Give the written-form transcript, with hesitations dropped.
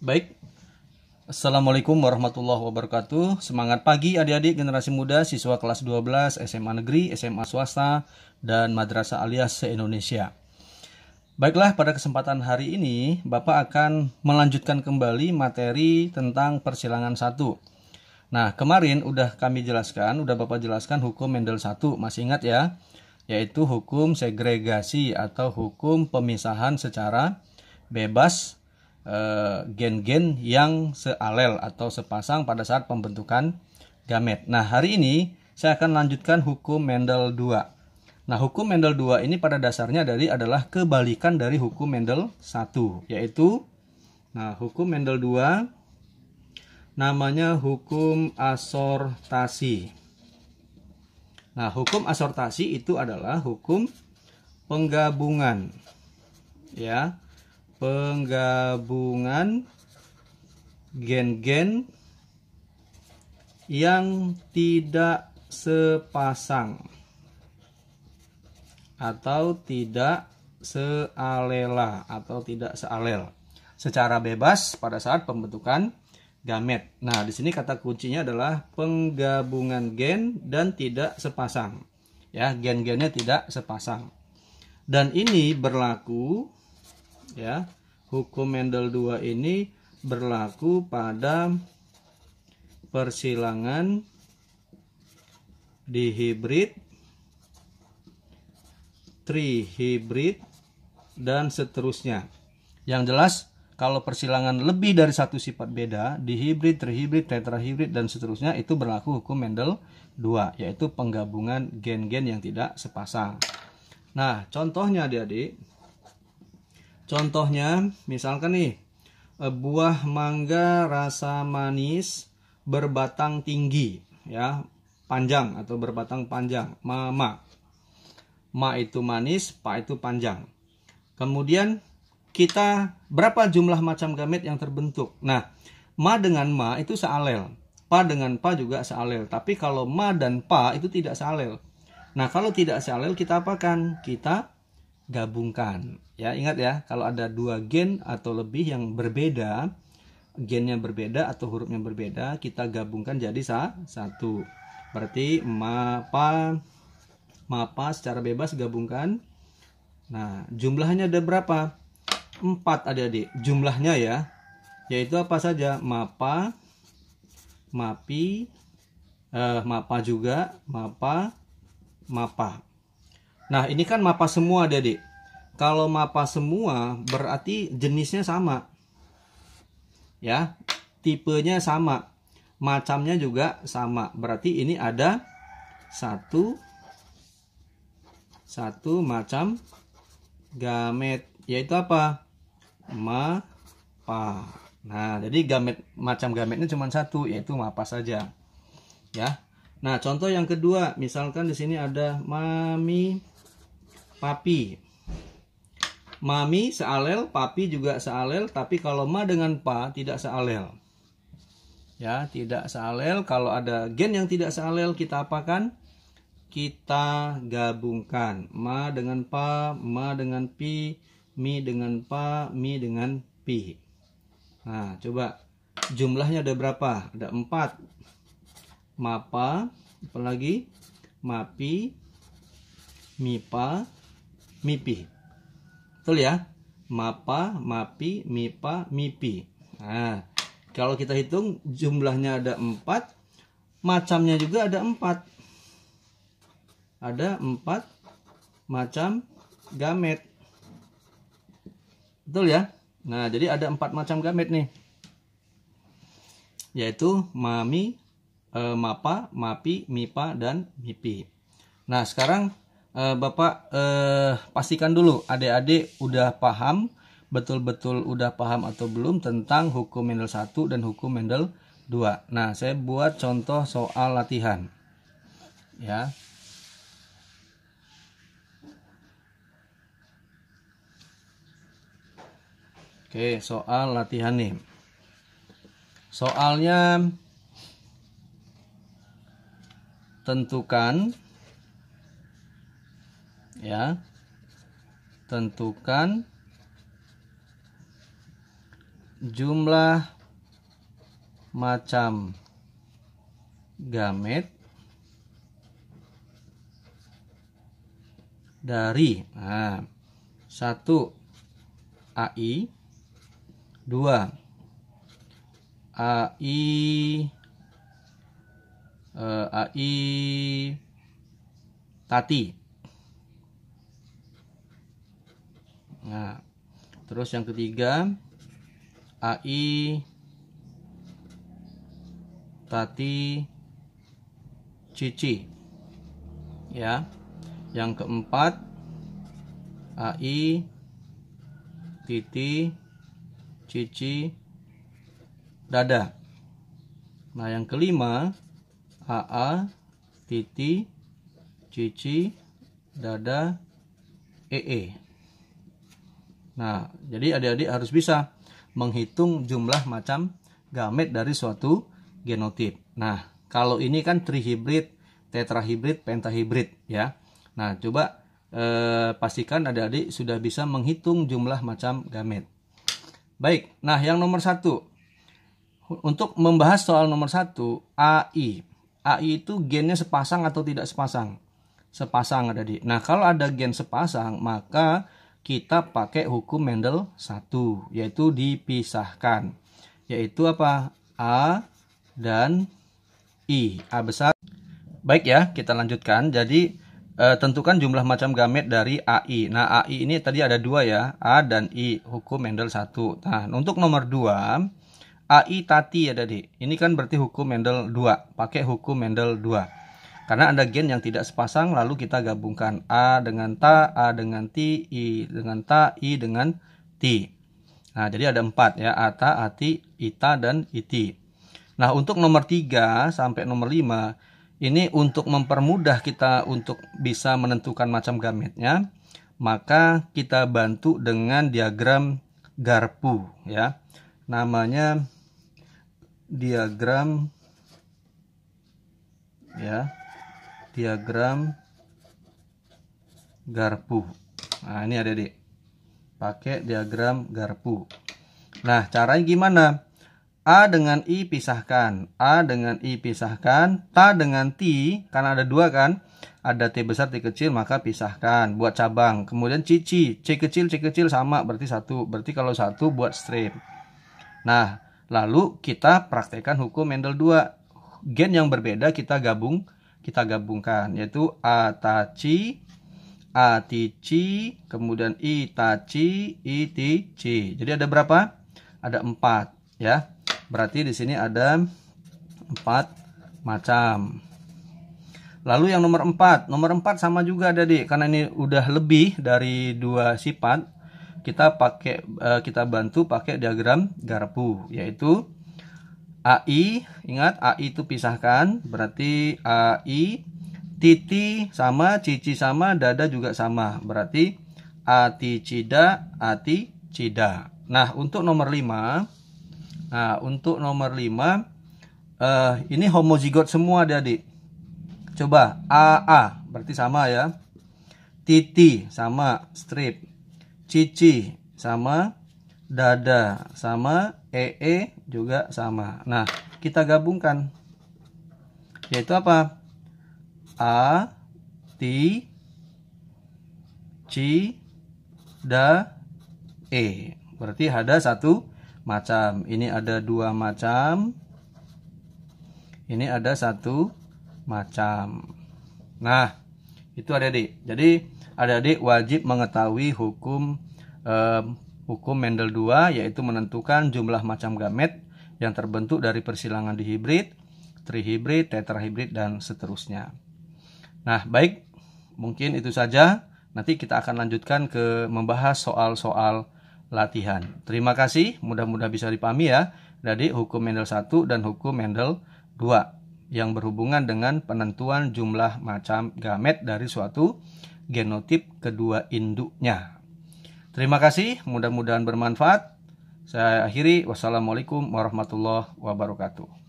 Baik, Assalamualaikum warahmatullahi wabarakatuh. Semangat pagi adik-adik generasi muda, siswa kelas 12, SMA negeri, SMA swasta, dan madrasah alias se-Indonesia. Baiklah, pada kesempatan hari ini Bapak akan melanjutkan kembali materi tentang persilangan 1. Nah, kemarin udah kami jelaskan, udah Bapak jelaskan hukum Mendel 1, masih ingat ya? Yaitu hukum segregasi atau hukum pemisahan secara bebas gen-gen yang sealel atau sepasang pada saat pembentukan gamet. Nah, hari ini saya akan lanjutkan hukum Mendel 2. Nah, hukum Mendel 2 ini pada dasarnya adalah kebalikan dari hukum Mendel 1, yaitu hukum Mendel 2 namanya hukum asortasi. Nah, hukum asortasi itu adalah hukum penggabungan, ya. Penggabungan gen-gen yang tidak sepasang atau tidak sealela atau tidak sealel secara bebas pada saat pembentukan gamet. Nah, di sini kata kuncinya adalah penggabungan gen dan tidak sepasang. Ya, gen-gennya tidak sepasang. Dan ini berlaku, ya, hukum Mendel 2 ini berlaku pada persilangan dihibrid, trihibrid, dan seterusnya. Yang jelas, kalau persilangan lebih dari satu sifat beda, dihibrid, trihibrid, tetrahibrid, dan seterusnya, itu berlaku hukum Mendel 2, yaitu penggabungan gen-gen yang tidak sepasang. Nah, contohnya adik-adik, contohnya misalkan nih, buah mangga rasa manis berbatang tinggi, ya, panjang atau berbatang panjang, ma itu manis, pa itu panjang. Kemudian kita berapa jumlah macam gamet yang terbentuk? Nah, ma dengan ma itu sealel, pa dengan pa juga sealel. Tapi kalau ma dan pa itu tidak sealel. Nah, kalau tidak sealel kita apakan? Kita gabungkan. Ya, ingat ya, kalau ada dua gen atau lebih yang berbeda, gennya berbeda atau hurufnya berbeda, kita gabungkan jadi satu. Berarti ma pa secara bebas gabungkan. Nah, jumlahnya ada berapa? 4 adik-adik. Jumlahnya ya, yaitu apa saja? Mapa, mapi, mapa juga, mapa. Nah, ini kan mapa semua adik-adik. Kalau mapa semua berarti jenisnya sama. Ya, tipenya sama. Macamnya juga sama. Berarti ini ada satu macam gamet, yaitu apa? Mapa. Nah, jadi macam gametnya cuma satu, yaitu mapa saja. Ya. Nah, contoh yang kedua, misalkan di sini ada mami, papi. Mami sealel, papi juga sealel, tapi kalau ma dengan pa tidak sealel. Ya, tidak sealel. Kalau ada gen yang tidak sealel, kita apakan? Kita gabungkan. Ma dengan pa, ma dengan pi, mi dengan pa, mi dengan pi. Nah, coba jumlahnya ada berapa? Ada 4. Mapa, apalagi? Mapi, mipa, mipi. Betul ya? Mapa, mapi, mipa, mipi. Nah, kalau kita hitung jumlahnya ada 4, macamnya juga ada 4. Ada 4 macam gamet. Betul ya? Nah, jadi ada 4 macam gamet nih. Yaitu mami, mapa, mapi, mipa, dan mipi. Nah, sekarang Bapak pastikan dulu adik-adik udah paham, betul-betul udah paham atau belum tentang hukum Mendel 1 dan hukum Mendel 2. Nah, saya buat contoh soal latihan. Ya. Oke, soal latihan nih. Soalnya tentukan, jumlah macam gamet dari 1 AI, 2 AI Tati. Nah, terus yang ketiga AI Tati Cici. Ya. Yang keempat AI Titi Cici Dada. Nah, yang kelima AA Titi Cici Dada EE. Nah, jadi adik-adik harus bisa menghitung jumlah macam gamet dari suatu genotip. Nah, kalau ini kan trihibrid, tetrahibrid, pentahibrid ya. Nah, coba pastikan adik-adik sudah bisa menghitung jumlah macam gamet. Baik, nah yang nomor 1. Untuk membahas soal nomor 1, AI. AI itu gennya sepasang atau tidak sepasang? Sepasang adik-adik. Nah, kalau ada gen sepasang, maka kita pakai hukum Mendel 1, yaitu dipisahkan. Yaitu apa? A dan I. A besar. Baik ya, kita lanjutkan. Jadi, tentukan jumlah macam gamet dari AI. Nah, AI ini tadi ada 2 ya, A dan I, hukum Mendel 1. Nah, untuk nomor 2, AI Tati ya tadi. Ini kan berarti hukum Mendel 2, pakai hukum Mendel 2. Karena ada gen yang tidak sepasang, lalu kita gabungkan A dengan Ta, A dengan Ti, I dengan Ta, I dengan Ti. Nah, jadi ada 4 ya, Ata, Ati, Ita, dan Iti. Nah, untuk nomor 3 sampai nomor 5, ini untuk mempermudah kita untuk bisa menentukan macam gametnya, maka kita bantu dengan diagram garpu ya. Namanya diagram ya. Diagram garpu. Nah, ini adik-adik. Pakai diagram garpu. Nah, caranya gimana? A dengan I pisahkan. A dengan I pisahkan. Ta dengan Ti, karena ada 2 kan. Ada T besar, T kecil, maka pisahkan. Buat cabang. Kemudian Cici. C kecil sama. Berarti 1. Berarti kalau 1 buat strip. Nah, lalu kita praktekkan hukum Mendel 2. Gen yang berbeda kita gabungkan, yaitu Ataci, Atici, kemudian Itaci, Itici. Jadi ada berapa? Ada 4 ya. Berarti di sini ada 4 macam. Lalu yang nomor 4. Nomor 4 sama juga adik, karena ini udah lebih dari 2 sifat. Kita bantu pakai diagram garpu, yaitu AI, ingat AI itu pisahkan, berarti AI, Titi sama, Cici sama, Dada juga sama, berarti Aticida, Aticida. Nah, untuk nomor 5, ini homozigot semua adik. Coba AA, berarti sama ya. Titi sama, strip. Cici sama, Dada sama, EE juga sama. Nah, kita gabungkan. Yaitu apa? A, Ti, Ci, Da, E. Berarti ada 1 macam. Ini ada 2 macam. Ini ada 1 macam. Nah, itu adik-adik. Jadi, adik-adik wajib mengetahui hukum Mendel 2, yaitu menentukan jumlah macam gamet yang terbentuk dari persilangan dihibrid, trihibrid, tetrahibrid, dan seterusnya. Nah, baik, mungkin itu saja. Nanti kita akan lanjutkan ke membahas soal-soal latihan. Terima kasih, mudah-mudahan bisa dipahami ya. Jadi hukum Mendel 1 dan hukum Mendel 2 yang berhubungan dengan penentuan jumlah macam gamet dari suatu genotip kedua induknya. Terima kasih, mudah-mudahan bermanfaat. Saya akhiri, wassalamualaikum warahmatullahi wabarakatuh.